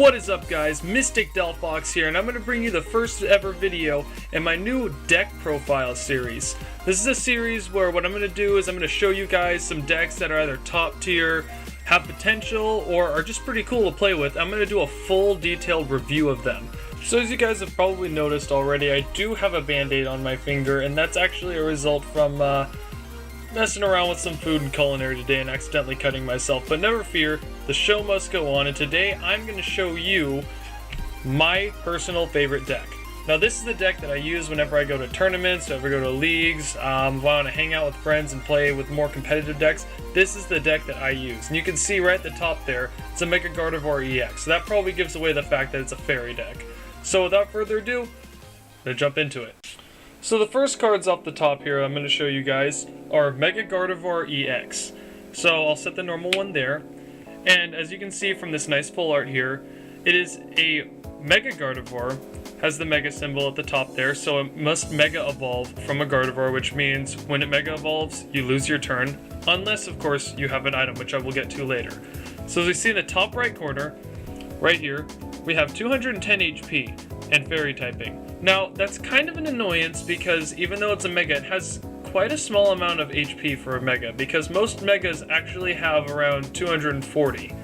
What is up guys, MysticDelphox here, and I'm going to bring you the first ever video in my new deck profile series. This is a series where what I'm going to do is I'm going to show you guys some decks that are either top tier, have potential, or are just pretty cool to play with. I'm going to do a full detailed review of them. So as you guys have probably noticed already, I do have a band-aid on my finger, and that's actually a result from messing around with some food and culinary today and accidentally cutting myself. But never fear, the show must go on, and today I'm going to show you my personal favorite deck. Now this is the deck that I use whenever I go to tournaments, whenever I go to leagues, want to hang out with friends and play with more competitive decks. This is the deck that I use. And you can see right at the top there, it's a M-Gardevoir EX. So that probably gives away the fact that it's a fairy deck. So without further ado, I'm going to jump into it. So the first cards off the top here I'm going to show you guys are M-Gardevoir EX. So I'll set the normal one there. And as you can see from this nice full art here, it is a M-Gardevoir, has the Mega symbol at the top there, so it must Mega Evolve from a Gardevoir, which means when it Mega Evolves, you lose your turn, unless of course you have an item, which I will get to later. So as we see in the top right corner, right here, we have 210 HP and fairy typing. Now that's kind of an annoyance because even though it's a Mega, it has quite a small amount of HP for a Mega, because most Megas actually have around 240.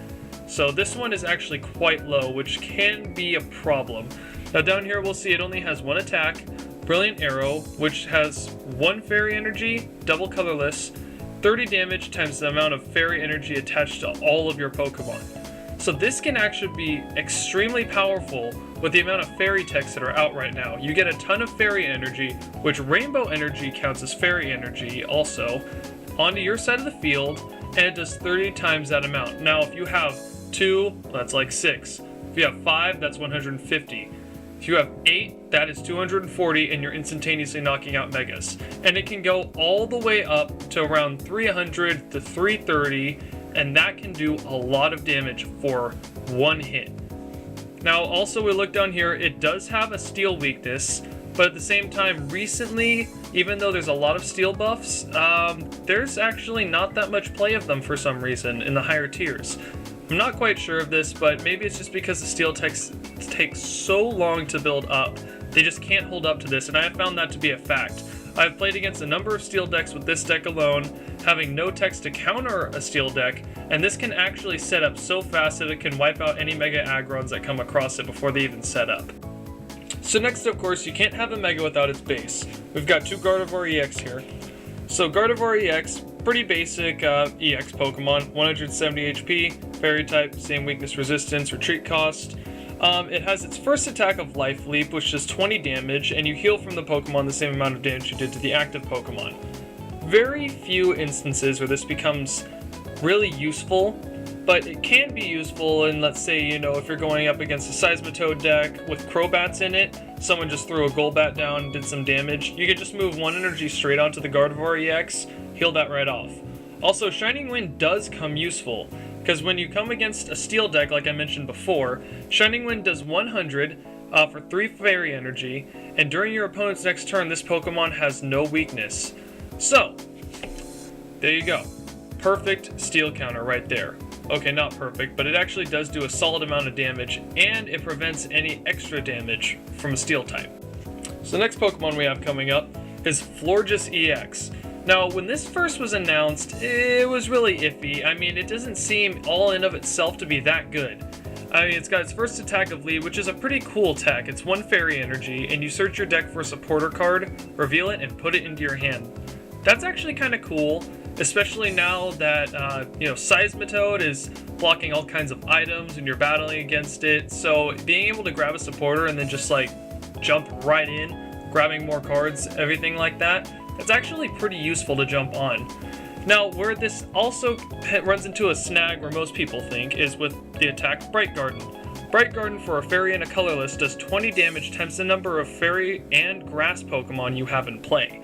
So this one is actually quite low, which can be a problem. Now down here we'll see it only has one attack, Brilliant Arrow, which has one fairy energy, double colorless, 30 damage times the amount of fairy energy attached to all of your Pokemon. So this can actually be extremely powerful with the amount of fairy techs that are out right now. You get a ton of fairy energy, which rainbow energy counts as fairy energy also, onto your side of the field, and it does 30 times that amount. Now if you have 2, that's like 6. If you have 5, that's 150. If you have 8, that is 240, and you're instantaneously knocking out Megas. And it can go all the way up to around 300 to 330, and that can do a lot of damage for one hit. Now also we look down here, it does have a steel weakness, but at the same time recently, even though there's a lot of steel buffs, there's actually not that much play of them for some reason in the higher tiers. I'm not quite sure of this, but maybe it's just because the steel techs take so long to build up. They just can't hold up to this, and I have found that to be a fact. I've played against a number of steel decks with this deck alone, having no techs to counter a steel deck, and this can actually set up so fast that it can wipe out any Mega Aggrons that come across it before they even set up. So next, of course, you can't have a Mega without its base. We've got two Gardevoir EX here. So Gardevoir EX, pretty basic EX Pokemon, 170 HP, fairy type, same weakness, resistance, retreat cost. It has its first attack of Life Leap, which does 20 damage, and you heal from the Pokemon the same amount of damage you did to the active Pokemon. Very few instances where this becomes really useful, but it can be useful in, let's say, you know, if you're going up against a Seismitoad deck with Crobats in it, someone just threw a Golbat down and did some damage, you could just move one energy straight onto the Gardevoir EX, heal that right off. Also, Shining Wind does come useful, because when you come against a steel deck like I mentioned before, Shining Wind does 100 for 3 fairy energy, and during your opponent's next turn this Pokemon has no weakness. So, there you go. Perfect steel counter right there. Okay, not perfect, but it actually does do a solid amount of damage, and it prevents any extra damage from a steel type. So the next Pokemon we have coming up is Florges EX. Now, when this first was announced, it was really iffy. I mean, it doesn't seem all in of itself to be that good. I mean, it's got its first attack of Lead, which is a pretty cool attack. It's 1 fairy energy, and you search your deck for a supporter card, reveal it, and put it into your hand. That's actually kind of cool, especially now that, Seismitoad is blocking all kinds of items and you're battling against it. So being able to grab a supporter and then just like jump right in, grabbing more cards, everything like that, that's actually pretty useful to jump on. Now, where this also runs into a snag where most people think is with the attack Bright Garden. Bright Garden for a fairy and a colorless does 20 damage times the number of fairy and grass Pokemon you have in play.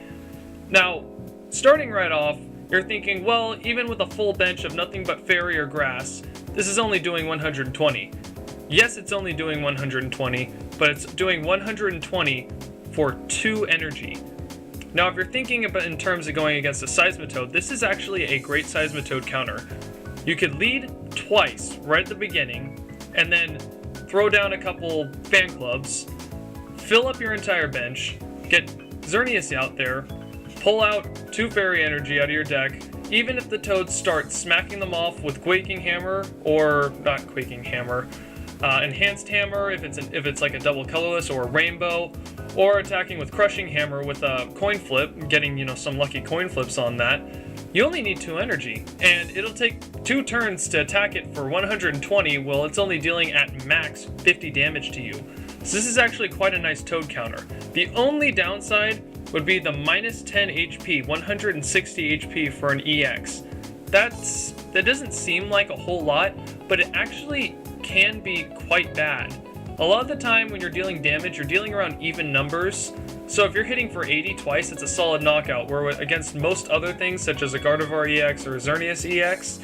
Now, starting right off, you're thinking, well, even with a full bench of nothing but fairy or grass, this is only doing 120. Yes, it's only doing 120, but it's doing 120 for 2 energy. Now, if you're thinking about in terms of going against a Seismitoad, this is actually a great Seismitoad counter. You could lead twice right at the beginning, and then throw down a couple fan clubs, fill up your entire bench, get Xerneas out there, pull out 2 fairy energy out of your deck. Even if the toads start smacking them off with Quaking Hammer, or not Quaking Hammer, Enhanced Hammer if it's like a double colorless or a rainbow, or attacking with Crushing Hammer with a coin flip, getting some lucky coin flips on that, you only need 2 energy, and it'll take 2 turns to attack it for 120, while it's only dealing at max 50 damage to you. So this is actually quite a nice toad counter. The only downside would be the minus 10 HP, 160 HP for an EX. That doesn't seem like a whole lot, but it actually can be quite bad. A lot of the time when you're dealing damage, you're dealing around even numbers. So if you're hitting for 80 twice, it's a solid knockout, where against most other things, such as a Gardevoir EX or a Xerneas EX,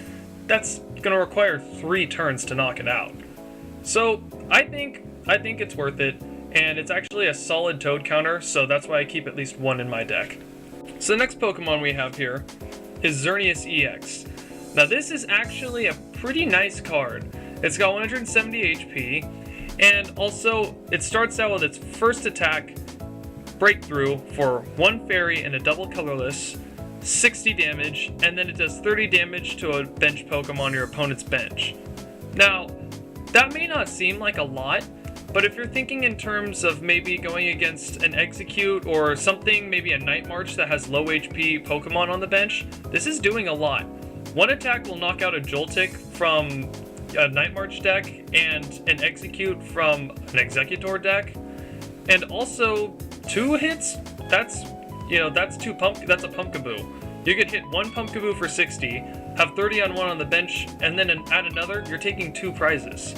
that's going to require 3 turns to knock it out. So I think it's worth it. And it's actually a solid toad counter, so that's why I keep at least 1 in my deck. So the next Pokemon we have here is Xerneas EX. Now this is actually a pretty nice card. It's got 170 HP, and also it starts out with its first attack, Breakthrough, for 1 fairy and a double colorless, 60 damage, and then it does 30 damage to a bench Pokemon on your opponent's bench. Now, that may not seem like a lot, but if you're thinking in terms of maybe going against an Execute or something, maybe a Night March that has low HP Pokemon on the bench, this is doing a lot. 1 attack will knock out a Joltik from a Night March deck and an Execute from an Executor deck. And also 2 hits, that's a Pumpkaboo. You could hit 1 Pumpkaboo for 60, have 30 on 1 on the bench, and then add another, you're taking 2 prizes.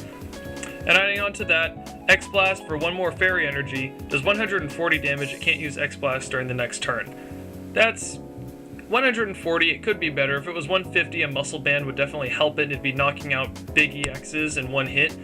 And adding on to that, X-Blast for 1 more fairy energy does 140 damage. It can't use X-Blast during the next turn. That's 140, it could be better. If it was 150, a Muscle Band would definitely help it. It'd be knocking out big EXs in 1 hit.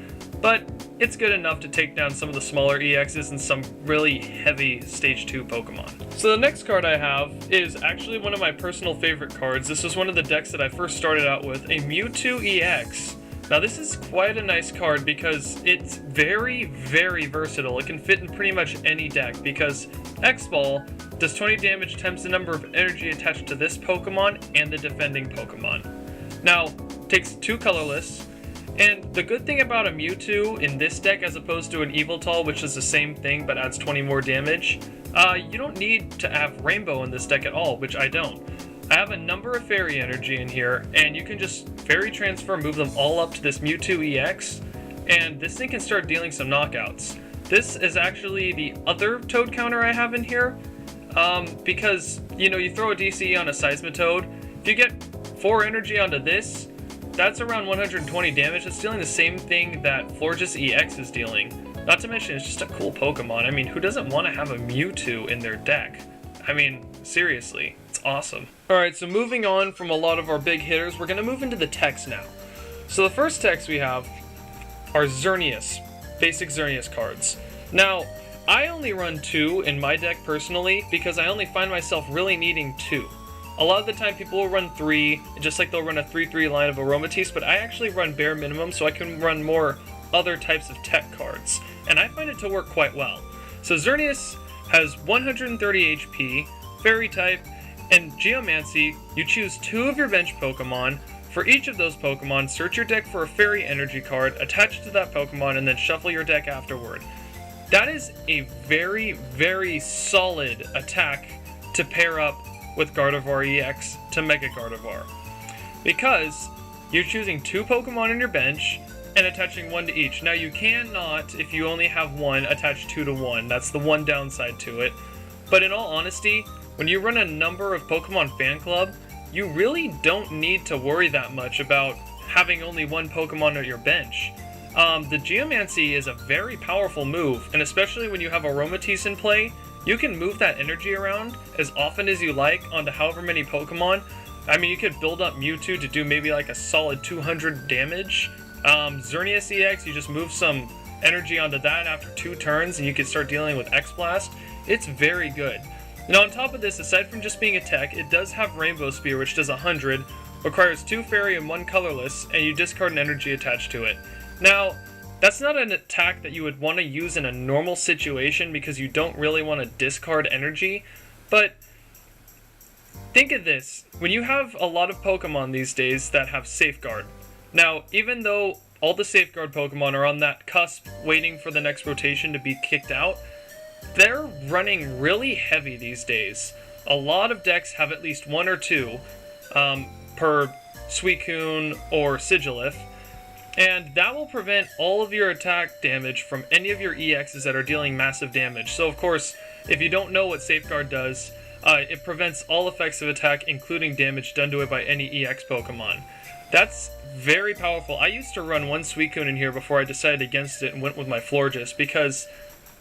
But it's good enough to take down some of the smaller EXs and some really heavy Stage 2 Pokemon. So the next card I have is actually one of my personal favorite cards. This is one of the decks that I first started out with, a Mewtwo EX. Now this is quite a nice card because it's very, very versatile. It can fit in pretty much any deck because X-Ball does 20 damage times the number of energy attached to this Pokemon and the defending Pokemon. Now, takes 2 colorless, and the good thing about a Mewtwo in this deck as opposed to an Yveltal, which is the same thing but adds 20 more damage, you don't need to have Rainbow in this deck at all, which I don't. I have a number of Fairy Energy in here, and you can just Fairy Transfer, move them all up to this Mewtwo EX, and this thing can start dealing some knockouts. This is actually the other Toad counter I have in here, because, you throw a DCE on a Seismitoad, if you get 4 energy onto this, that's around 120 damage. It's dealing the same thing that Florges EX is dealing. Not to mention, it's just a cool Pokemon. I mean, who doesn't want to have a Mewtwo in their deck? I mean, seriously, it's awesome. Alright, so moving on from a lot of our big hitters, we're going to move into the techs now. So the first techs we have are Xerneas, basic Xerneas cards. Now, I only run 2 in my deck personally because I only find myself really needing 2. A lot of the time people will run 3, just like they'll run a 3/3 line of Aromatisse, but I actually run bare minimum so I can run more other types of tech cards. And I find it to work quite well. So Xerneas has 130 HP, Fairy type, and Geomancy. You choose 2 of your bench Pokemon. For each of those Pokemon, search your deck for a Fairy Energy card, attach it to that Pokemon, and then shuffle your deck afterward. That is a very, very solid attack to pair up with Gardevoir EX to Mega Gardevoir. Because you're choosing 2 Pokemon on your bench and attaching 1 to each. Now you cannot, if you only have 1, attach 2 to 1. That's the one downside to it. But in all honesty, when you run a number of Pokemon Fan Club, you really don't need to worry that much about having only 1 Pokemon at your bench. The Geomancy is a very powerful move, and especially when you have Aromatisse in play, you can move that energy around as often as you like onto however many Pokemon. I mean, you could build up Mewtwo to do maybe like a solid 200 damage. Xerneas EX, you just move some energy onto that after 2 turns and you can start dealing with X-Blast. It's very good. Now on top of this, aside from just being a tech, it does have Rainbow Spear, which does 100, requires 2 Fairy and 1 colorless, and you discard an energy attached to it. Now, That's not an attack that you would want to use in a normal situation because you don't really want to discard energy, but think of this. When you have a lot of Pokemon these days that have Safeguard, now even though all the Safeguard Pokemon are on that cusp waiting for the next rotation to be kicked out, they're running really heavy these days. A lot of decks have at least one or two per Suicune or Sigilif, and that will prevent all of your attack damage from any of your EXs that are dealing massive damage. So of course, if you don't know what Safeguard does, it prevents all effects of attack, including damage done to it by any EX Pokemon. That's very powerful. I used to run one Suicune in here before I decided against it and went with my Florges, because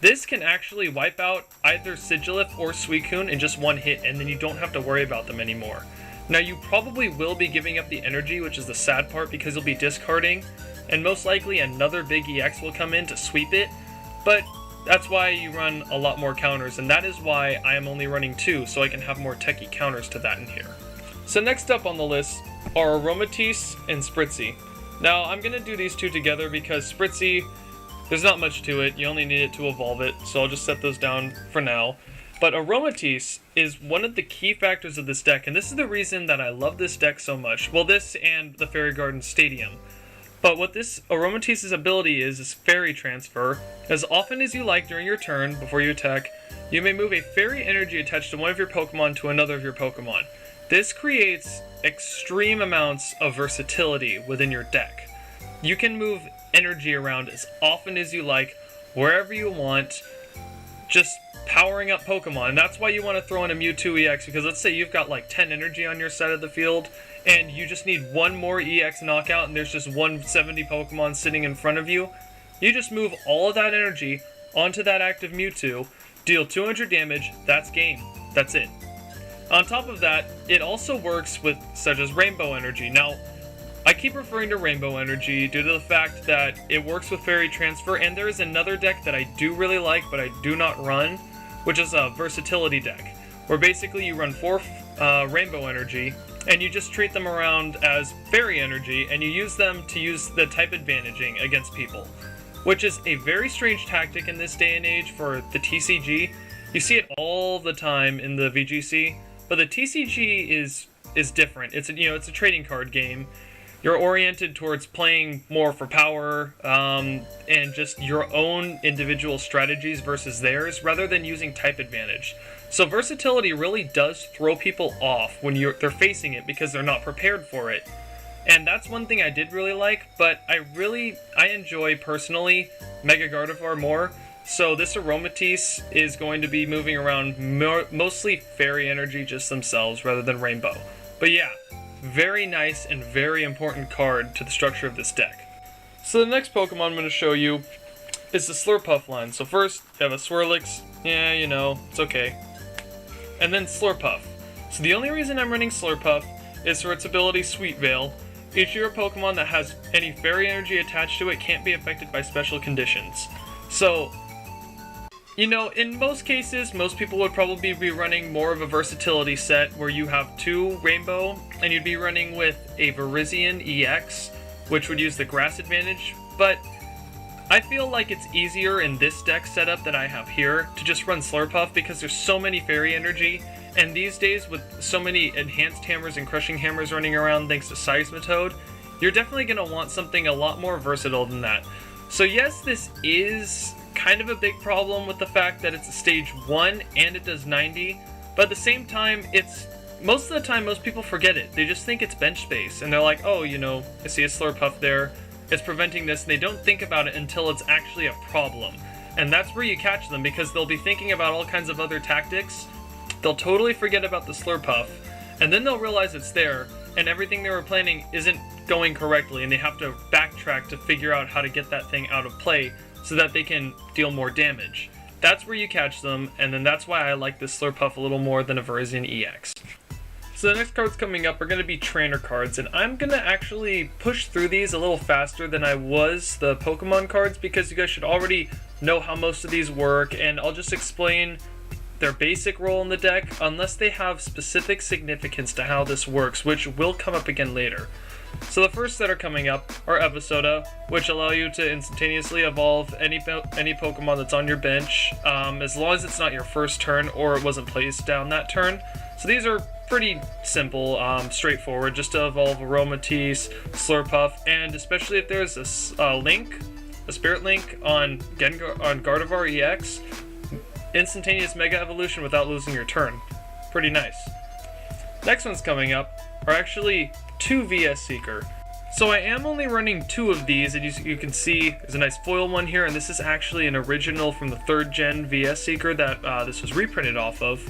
this can actually wipe out either Sigilif or Suicune in just one hit, and then you don't have to worry about them anymore. Now you probably will be giving up the energy, which is the sad part, because you'll be discarding, and most likely another big EX will come in to sweep it, but that's why you run a lot more counters, and that is why I am only running 2, so I can have more techie counters to that in here. So next up on the list are Aromatisse and Spritzy. Now I'm going to do these two together because Spritzy, there's not much to it, you only need it to evolve it, so I'll just set those down for now. But Aromatisse is one of the key factors of this deck, and this is the reason that I love this deck so much. Well, this and the Fairy Garden Stadium. But what this Aromatisse's ability is Fairy Transfer. As often as you like during your turn, before you attack, you may move a Fairy energy attached to one of your Pokemon to another of your Pokemon. This creates extreme amounts of versatility within your deck. You can move energy around as often as you like, wherever you want, just powering up Pokemon. And that's why you want to throw in a Mewtwo EX, because let's say you've got like 10 energy on your side of the field, and you just need one more EX knockout, and there's just 170 Pokemon sitting in front of you. You just move all of that energy onto that active Mewtwo, deal 200 damage, that's game. That's it. On top of that, it also works with such as Rainbow Energy. Now, I keep referring to Rainbow Energy due to the fact that it works with Fairy Transfer, and there is another deck that I do really like but I do not run, which is a versatility deck, where basically you run 4 Rainbow Energy, and you just treat them around as Fairy Energy, and you use them to use the type advantaging against people, which is a very strange tactic in this day and age for the TCG. You see it all the time in the VGC, but the TCG is different. It's a trading card game. You're oriented towards playing more for power and just your own individual strategies versus theirs, rather than using type advantage. So versatility really does throw people off when they're facing it because they're not prepared for it. And that's one thing I did really like, but I enjoy personally Mega Gardevoir more. So this Aromatisse is going to be moving around mostly Fairy Energy just themselves rather than Rainbow. But yeah, very nice and very important card to the structure of this deck. So the next Pokemon I'm going to show you is the Slurpuff line. So first, you have a Swirlix. Yeah, you know, it's okay. And then Slurpuff. So the only reason I'm running Slurpuff is for its ability Sweet Veil. Each of your Pokemon that has any Fairy Energy attached to it can't be affected by special conditions. So, you know, in most cases, most people would probably be running more of a versatility set where you have 2 Rainbow, and you'd be running with a Virizion EX, which would use the Grass advantage, but I feel like it's easier in this deck setup that I have here to just run Slurpuff because there's so many Fairy Energy, and these days with so many Enhanced Hammers and Crushing Hammers running around thanks to Seismitoad, you're definitely going to want something a lot more versatile than that. So yes, this is kind of a big problem with the fact that it's a stage 1 and it does 90, but at the same time, most of the time most people forget it. They just think it's bench space, and they're like, oh, you know, I see a Slurpuff there, it's preventing this, and they don't think about it until it's actually a problem. And that's where you catch them, because they'll be thinking about all kinds of other tactics, they'll totally forget about the Slurpuff, and then they'll realize it's there, and everything they were planning isn't going correctly, and they have to backtrack to figure out how to get that thing out of play so that they can deal more damage. That's where you catch them, and then that's why I like this Slurpuff a little more than a Virizion EX. So the next cards coming up are going to be trainer cards, and I'm going to actually push through these a little faster than I was the Pokemon cards, because you guys should already know how most of these work, and I'll just explain their basic role in the deck, unless they have specific significance to how this works, which will come up again later. So the first that are coming up are Episoda, which allow you to instantaneously evolve any Pokemon that's on your bench, as long as it's not your first turn or it wasn't placed down that turn. So these are pretty simple, straightforward, just to evolve Aromatisse, Slurpuff, and especially if there's a Spirit Link on Gardevoir EX, instantaneous Mega Evolution without losing your turn. Pretty nice. Next one's coming up are actually 2 VS Seeker. So I am only running 2 of these, and you can see there's a nice foil one here, and this is actually an original from the 3rd gen VS Seeker that this was reprinted off of.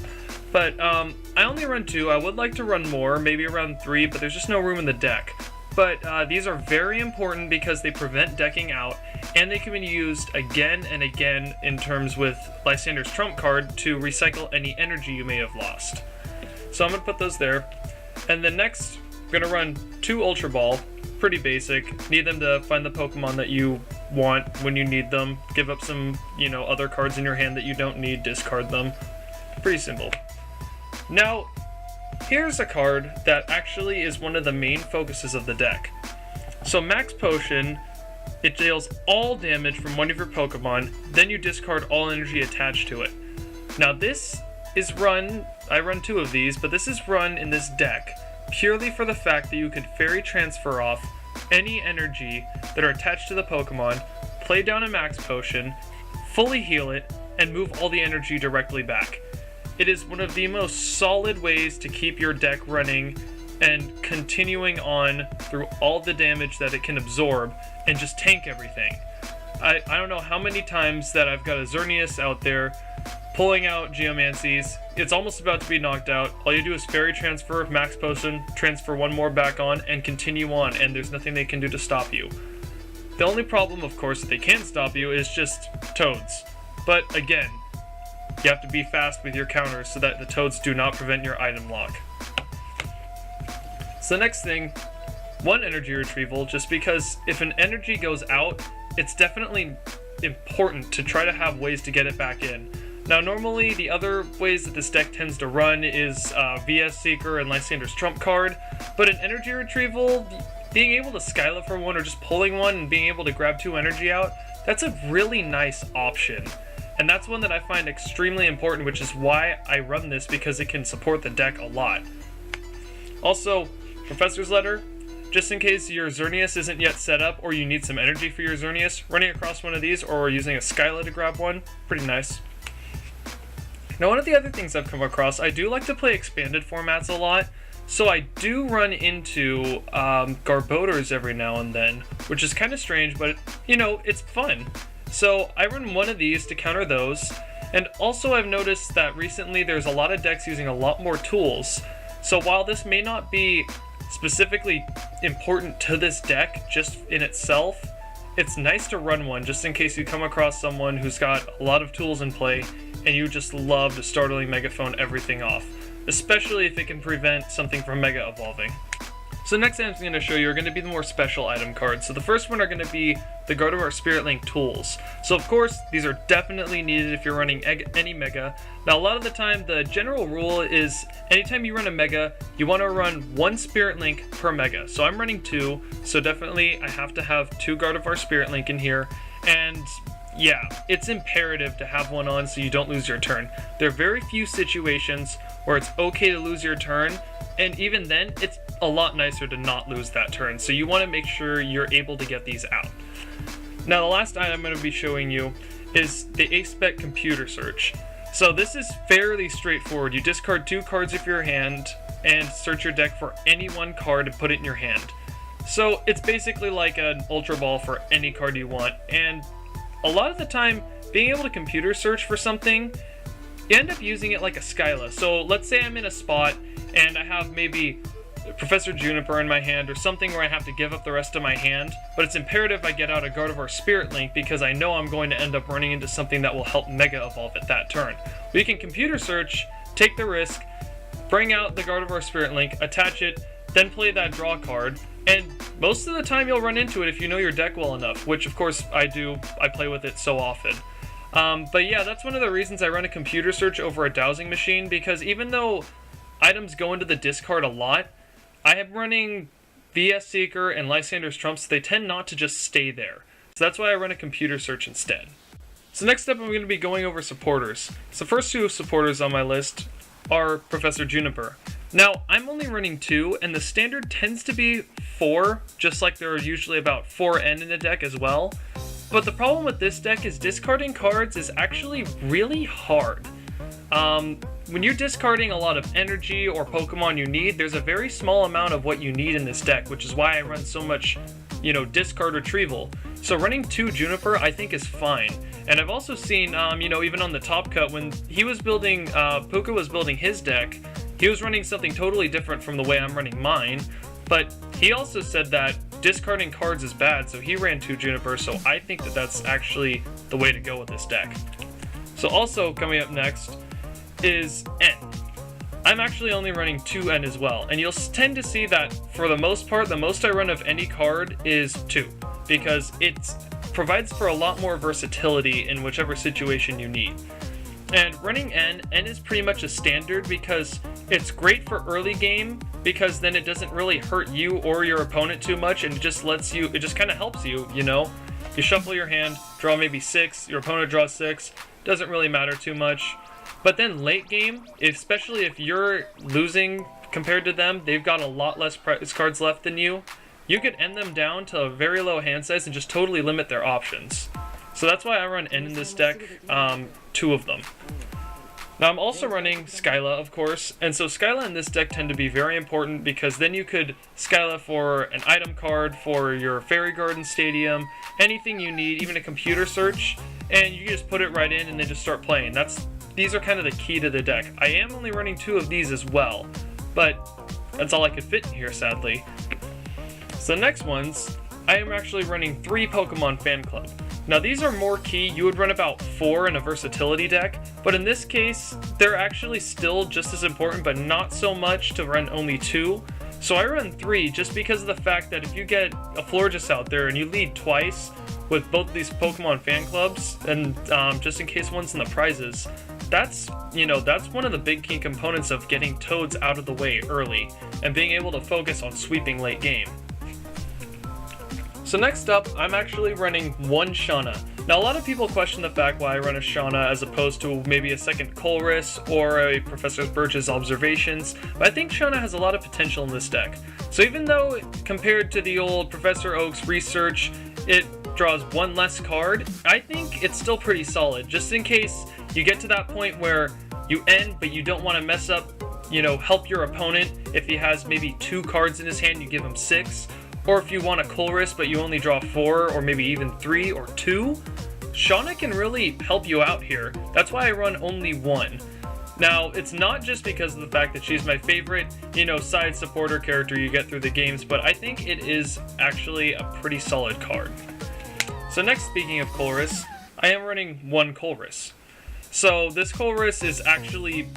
But I only run 2. I would like to run more, maybe around 3, but there's just no room in the deck. But these are very important because they prevent decking out, and they can be used again and again in terms with Lysander's Trump card to recycle any energy you may have lost. So I'm going to put those there. And then next, I'm going to run 2 Ultra Ball. Pretty basic. Need them to find the Pokemon that you want when you need them. Give up some, other cards in your hand that you don't need, discard them. Pretty simple. Now, here's a card that actually is one of the main focuses of the deck. So Max Potion, it deals all damage from one of your Pokemon, then you discard all energy attached to it. Now this is I run 2 of these, but this is run in this deck purely for the fact that you can Fairy Transfer off any energy that are attached to the Pokemon, play down a Max Potion, fully heal it, and move all the energy directly back. It is one of the most solid ways to keep your deck running and continuing on through all the damage that it can absorb and just tank everything. I don't know how many times that I've got a Xerneas out there pulling out Geomancies. It's almost about to be knocked out. All you do is Fairy Transfer, Max Potion, transfer 1 more back on, and continue on, and there's nothing they can do to stop you. The only problem, of course, that they can stop you is just Toads. But again, you have to be fast with your counters so that the Toads do not prevent your item lock. So the next thing, 1 energy retrieval, just because if an energy goes out, it's definitely important to try to have ways to get it back in. Now normally the other ways that this deck tends to run is VS Seeker and Lysander's Trump card, but an energy retrieval, being able to Skyla for 1 or just pulling 1 and being able to grab 2 energy out, that's a really nice option. And that's one that I find extremely important, which is why I run this, because it can support the deck a lot. Also, Professor's Letter, just in case your Xerneas isn't yet set up or you need some energy for your Xerneas, running across one of these or using a Skyla to grab 1, pretty nice. Now one of the other things I've come across, I do like to play expanded formats a lot, so I do run into Garbodors every now and then, which is kind of strange, but it's fun. So I run 1 of these to counter those, and also I've noticed that recently there's a lot of decks using a lot more tools. So while this may not be specifically important to this deck just in itself, it's nice to run 1 just in case you come across someone who's got a lot of tools in play and you just love to Startling Megaphone everything off, especially if it can prevent something from Mega Evolving. So next I'm going to show you are going to be the more special item cards. So the first one are going to be the Gardevoir Spirit Link tools. So of course, these are definitely needed if you're running any Mega. Now a lot of the time, the general rule is anytime you run a Mega, you want to run 1 Spirit Link per Mega. So I'm running 2, so definitely I have to have 2 Gardevoir Spirit Link in here. And yeah, it's imperative to have 1 on so you don't lose your turn. There are very few situations where it's okay to lose your turn, and even then, it's a lot nicer to not lose that turn, so you want to make sure you're able to get these out. Now the last item I'm going to be showing you is the Ace-Spec Computer Search. So this is fairly straightforward. You discard 2 cards of your hand and search your deck for any 1 card and put it in your hand. So it's basically like an Ultra Ball for any card you want, and a lot of the time, being able to computer search for something, you end up using it like a Skyla. So let's say I'm in a spot and I have maybe Professor Juniper in my hand or something where I have to give up the rest of my hand, but it's imperative I get out a Gardevoir Spirit Link because I know I'm going to end up running into something that will help Mega Evolve at that turn. We can computer search, take the risk, bring out the Gardevoir Spirit Link, attach it, then play that draw card, and most of the time you'll run into it if you know your deck well enough, which of course I do. I play with it so often. But yeah, that's one of the reasons I run a computer search over a dowsing machine, because even though items go into the discard a lot, I am running VS Seeker and Lysander's Trumps, they tend not to just stay there. So that's why I run a computer search instead. So next up, I'm going to be going over supporters. So first two supporters on my list are Professor Juniper. Now, I'm only running 2, and the standard tends to be 4, just like there are usually about 4N in a deck as well. But the problem with this deck is discarding cards is actually really hard. When you're discarding a lot of energy or Pokemon you need, there's a very small amount of what you need in this deck, which is why I run so much, discard retrieval. So running 2 Juniper I think is fine. And I've also seen, even on the Top Cut, when he was building, Puka was building his deck, he was running something totally different from the way I'm running mine, but he also said that discarding cards is bad, so he ran 2 Juniper, so I think that that's actually the way to go with this deck. So also coming up next is N. I'm actually only running 2 N as well, and you'll tend to see that for the most part, the most I run of any card is 2, because it provides for a lot more versatility in whichever situation you need. And running N is pretty much a standard because it's great for early game, because then it doesn't really hurt you or your opponent too much, and it just kind of helps you, You shuffle your hand, draw maybe 6, your opponent draws 6, doesn't really matter too much. But then late game, especially if you're losing compared to them, they've got a lot less prize cards left than you. You could end them down to a very low hand size and just totally limit their options. So that's why I run N in this deck, 2 of them. Now I'm also running Skyla, of course, and so Skyla in this deck tend to be very important because then you could Skyla for an item card, for your Fairy Garden Stadium, anything you need, even a computer search, and you just put it right in and then just start playing. These are kind of the key to the deck. I am only running 2 of these as well, but that's all I could fit in here, sadly. So the next ones, I am actually running 3 Pokemon Fan Club. Now these are more key. You would run about 4 in a versatility deck, but in this case, they're actually still just as important, but not so much to run only 2. So I run 3 just because of the fact that if you get a Florges out there and you lead twice with both these Pokemon Fan Clubs, and just in case one's in the prizes, that's one of the big key components of getting Toads out of the way early and being able to focus on sweeping late game. So next up, I'm actually running 1 Shauna. Now a lot of people question the fact why I run a Shauna as opposed to maybe a second Colress or a Professor Birch's Observations, but I think Shauna has a lot of potential in this deck. So even though compared to the old Professor Oak's Research, it draws 1 less card, I think it's still pretty solid, just in case you get to that point where you end but you don't want to mess up, help your opponent. If he has maybe 2 cards in his hand, you give him 6. Or if you want a Colress but you only draw 4 or maybe even 3 or 2, Shauna can really help you out here. That's why I run only 1. Now, it's not just because of the fact that she's my favorite, side supporter character you get through the games, but I think it is actually a pretty solid card. So next, speaking of Colress, I am running 1 Colress. So this Colress is actually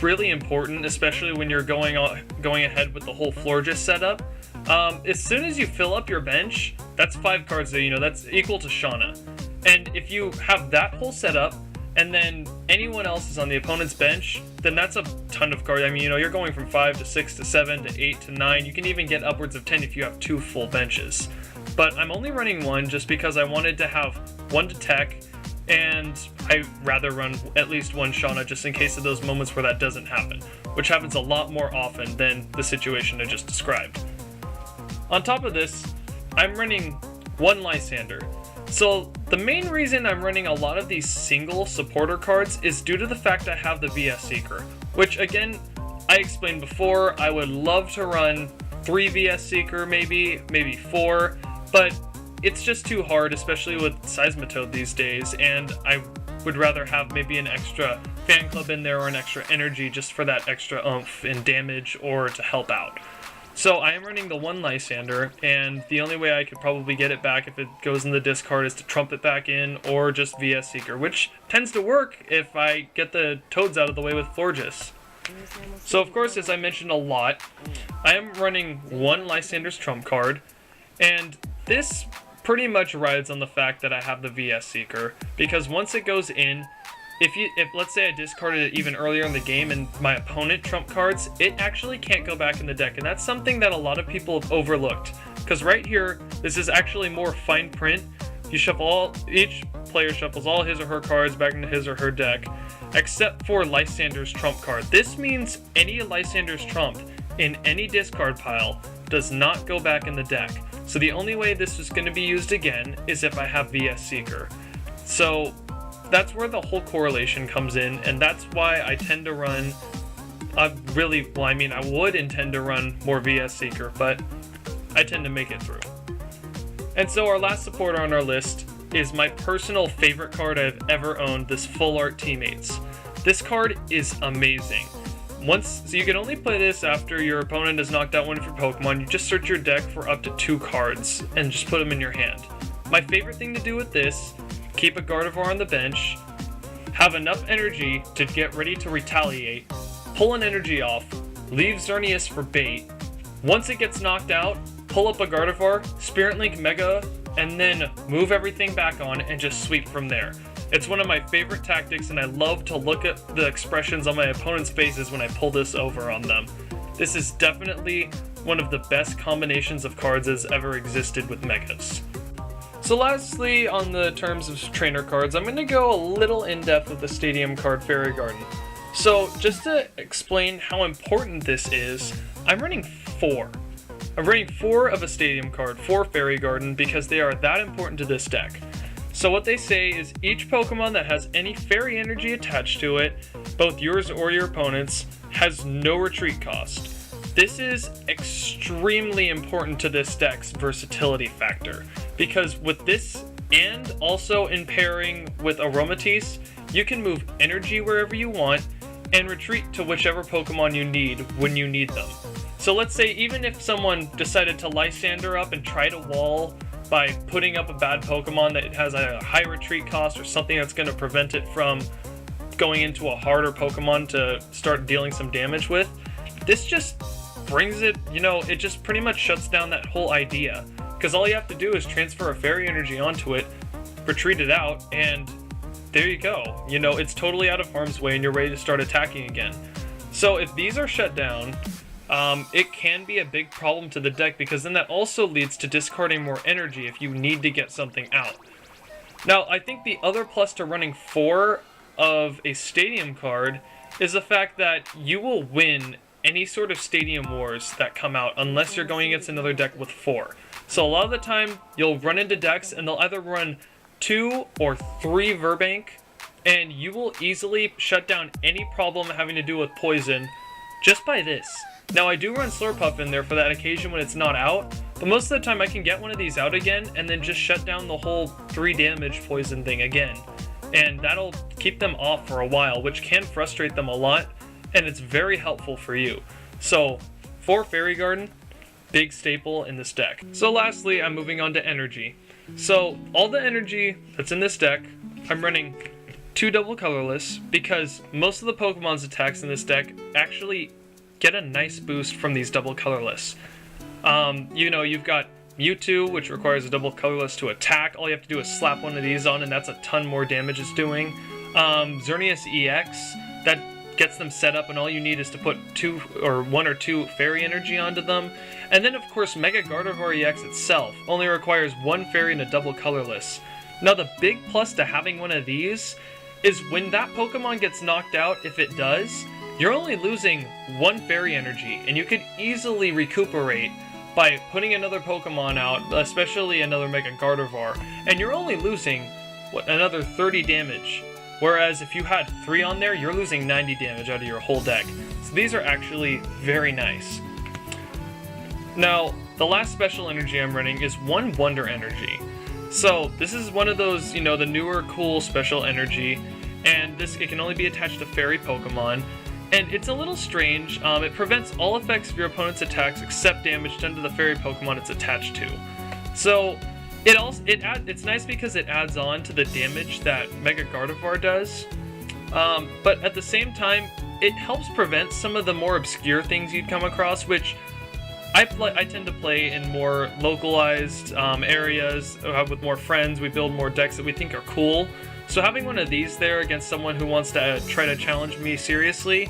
really important, especially when you're going ahead with the whole Florges setup. As soon as you fill up your bench, that's 5 cards there, that's equal to Shauna. And if you have that whole setup, and then anyone else is on the opponent's bench, then that's a ton of cards. I mean, you're going from 5 to 6 to 7 to 8 to 9. You can even get upwards of 10 if you have 2 full benches. But I'm only running 1 just because I wanted to have 1 to tech, and I'd rather run at least 1 Shauna just in case of those moments where that doesn't happen, which happens a lot more often than the situation I just described. On top of this, I'm running 1 Lysander. So the main reason I'm running a lot of these single supporter cards is due to the fact I have the VS Seeker, which again, I explained before, I would love to run 3 VS Seeker, maybe 4, but it's just too hard, especially with Seismitoad these days, and I would rather have maybe an extra Fan Club in there or an extra energy just for that extra oomph in damage or to help out. So I am running the 1 Lysander, and the only way I could probably get it back if it goes in the discard is to trump it back in or just VS Seeker, which tends to work if I get the Toads out of the way with Florges. So of course, as I mentioned a lot, I am running 1 Lysander's trump card, and this pretty much rides on the fact that I have the VS Seeker, because once it goes in, if let's say I discarded it even earlier in the game and my opponent trump cards, it actually can't go back in the deck, and that's something that a lot of people have overlooked. Because right here, this is actually more fine print. You shuffle each player shuffles all his or her cards back into his or her deck, except for Lysander's trump card. This means any Lysander's trump in any discard pile does not go back in the deck. So the only way this is going to be used again is if I have VS Seeker. So that's where the whole correlation comes in, and that's why I tend to run, I would intend to run more VS Seeker, but I tend to make it through. And so our last supporter on our list is my personal favorite card I've ever owned, this Full Art Teammates. This card is amazing. So you can only play this after your opponent has knocked out one of your Pokemon. You just search your deck for up to 2 cards and just put them in your hand. My favorite thing to do with this, keep a Gardevoir on the bench, have enough energy to get ready to retaliate, pull an energy off, leave Xerneas for bait. Once it gets knocked out, pull up a Gardevoir, Spirit Link Mega, and then move everything back on and just sweep from there. It's one of my favorite tactics, and I love to look at the expressions on my opponent's faces when I pull this over on them. This is definitely one of the best combinations of cards that's ever existed with Megas. So lastly, on the terms of trainer cards, I'm going to go a little in-depth with the Stadium card Fairy Garden. So just to explain how important this is, I'm running 4. I'm running 4 of a Stadium card, 4 Fairy Garden, because they are that important to this deck. So what they say is each Pokemon that has any Fairy energy attached to it, both yours or your opponent's, has no retreat cost. This is extremely important to this deck's versatility factor, because with this and also in pairing with Aromatisse, you can move energy wherever you want and retreat to whichever Pokemon you need when you need them. So let's say even if someone decided to Lysander up and try to wall by putting up a bad Pokemon that has a high retreat cost or something that's going to prevent it from going into a harder Pokemon to start dealing some damage with, this just brings it, it just pretty much shuts down that whole idea. Because all you have to do is transfer a Fairy energy onto it, retreat it out, and there you go. It's totally out of harm's way and you're ready to start attacking again. So if these are shut down, it can be a big problem to the deck, because then that also leads to discarding more energy if you need to get something out. Now, I think the other plus to running 4 of a Stadium card is the fact that you will win any sort of Stadium Wars that come out unless you're going against another deck with 4. So a lot of the time, you'll run into decks and they'll either run 2 or 3 Verbank, and you will easily shut down any problem having to do with poison just by this. Now, I do run Slurpuff in there for that occasion when it's not out, but most of the time I can get one of these out again and then just shut down the whole 3 damage poison thing again. And that'll keep them off for a while, which can frustrate them a lot, and it's very helpful for you. So, 4 Fairy Garden, big staple in this deck. So lastly, I'm moving on to energy. So, all the energy that's in this deck, I'm running 2 double colorless, because most of the Pokemon's attacks in this deck actually get a nice boost from these double colorless. You've got Mewtwo, which requires a double colorless to attack. All you have to do is slap one of these on, and that's a ton more damage it's doing. Xerneas EX, that gets them set up, and all you need is to put 1 or 2 Fairy energy onto them. And then, of course, Mega Gardevoir EX itself only requires 1 Fairy and a double colorless. Now, the big plus to having one of these is when that Pokemon gets knocked out, if it does, you're only losing 1 Fairy energy, and you could easily recuperate by putting another Pokemon out, especially another Mega Gardevoir, and you're only losing, another 30 damage. Whereas if you had 3 on there, you're losing 90 damage out of your whole deck. So these are actually very nice. Now, the last special energy I'm running is 1 Wonder Energy. So this is one of those, the newer cool special energy, and it can only be attached to Fairy Pokemon. And it's a little strange. It prevents all effects of your opponent's attacks except damage done to the Fairy Pokemon it's attached to. So it's nice because it adds on to the damage that Mega Gardevoir does. But at the same time, it helps prevent some of the more obscure things you'd come across, which I tend to play in more localized areas with more friends. We build more decks that we think are cool. So having one of these there against someone who wants to try to challenge me seriously,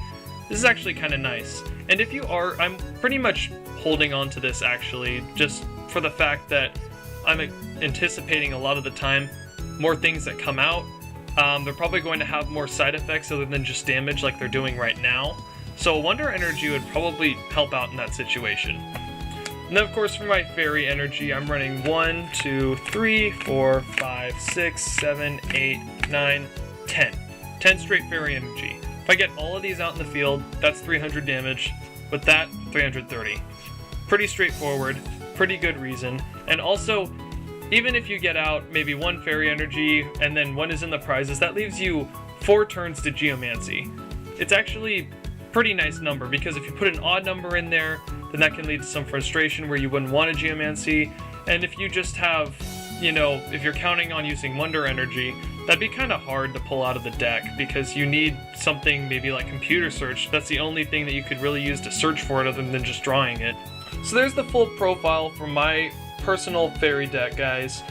this is actually kind of nice. And if you are, I'm pretty much holding on to this actually, just for the fact that I'm anticipating a lot of the time more things that come out. They're probably going to have more side effects other than just damage like they're doing right now. So Wonder Energy would probably help out in that situation. And then of course for my Fairy Energy, I'm running 1, 2, 3, 4, 5, 6, 7, 8, 9, 10. 10 straight Fairy Energy. If I get all of these out in the field, that's 300 damage. With that, 330. Pretty straightforward, pretty good reason. And also, even if you get out maybe 1 Fairy Energy and then 1 is in the prizes, that leaves you 4 turns to Geomancy. It's actually a pretty nice number, because if you put an odd number in there, then that can lead to some frustration where you wouldn't want a Geomancy. And if you just have, you know, if you're counting on using Wonder Energy, that'd be kind of hard to pull out of the deck, because you need something maybe like Computer Search. That's the only thing that you could really use to search for it other than just drawing it. So there's the full profile for my personal fairy deck, guys.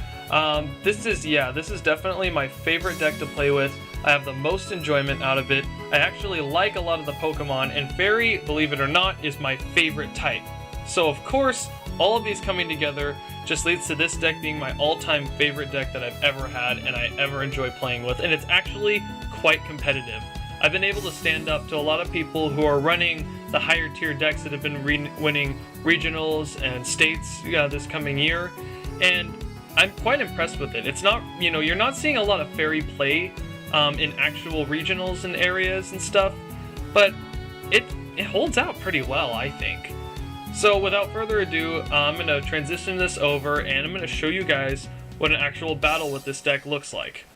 This is definitely my favorite deck to play with. I have the most enjoyment out of it. I actually like a lot of the Pokemon, and Fairy, believe it or not, is my favorite type. So of course, all of these coming together just leads to this deck being my all-time favorite deck that I've ever had and I ever enjoy playing with, and it's actually quite competitive. I've been able to stand up to a lot of people who are running the higher tier decks that have been winning regionals and states this coming year, and I'm quite impressed with it. It's not, you know, you're not seeing a lot of Fairy play in actual regionals and areas and stuff, but it holds out pretty well, I think. So without further ado, I'm going to transition this over and I'm going to show you guys what an actual battle with this deck looks like.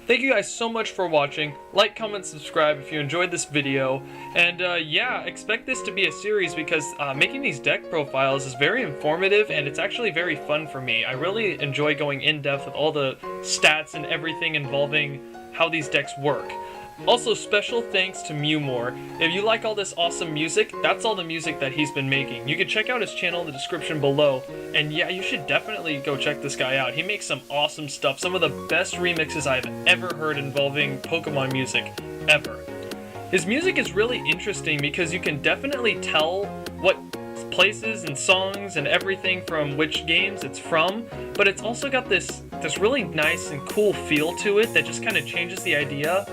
Thank you guys so much for watching. Like, comment, subscribe if you enjoyed this video. And yeah, expect this to be a series, because making these deck profiles is very informative and it's actually very fun for me. I really enjoy going in depth with all the stats and everything involving how these decks work. Also, special thanks to Mewmore. If you like all this awesome music, that's all the music that he's been making. You can check out his channel in the description below, and yeah, you should definitely go check this guy out. He makes some awesome stuff, some of the best remixes I've ever heard involving Pokemon music, ever. His music is really interesting because you can definitely tell what places and songs and everything from which games it's from, but it's also got this really nice and cool feel to it that just kind of changes the idea,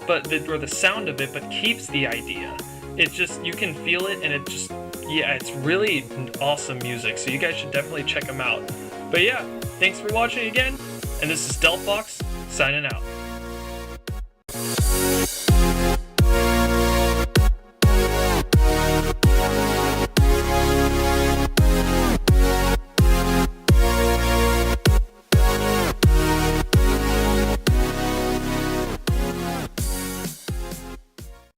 or the sound of it, but keeps the idea. It just, you can feel it, and it just, yeah, it's really awesome music, so you guys should definitely check him out. But yeah, thanks for watching again, and this is Delphox, signing out.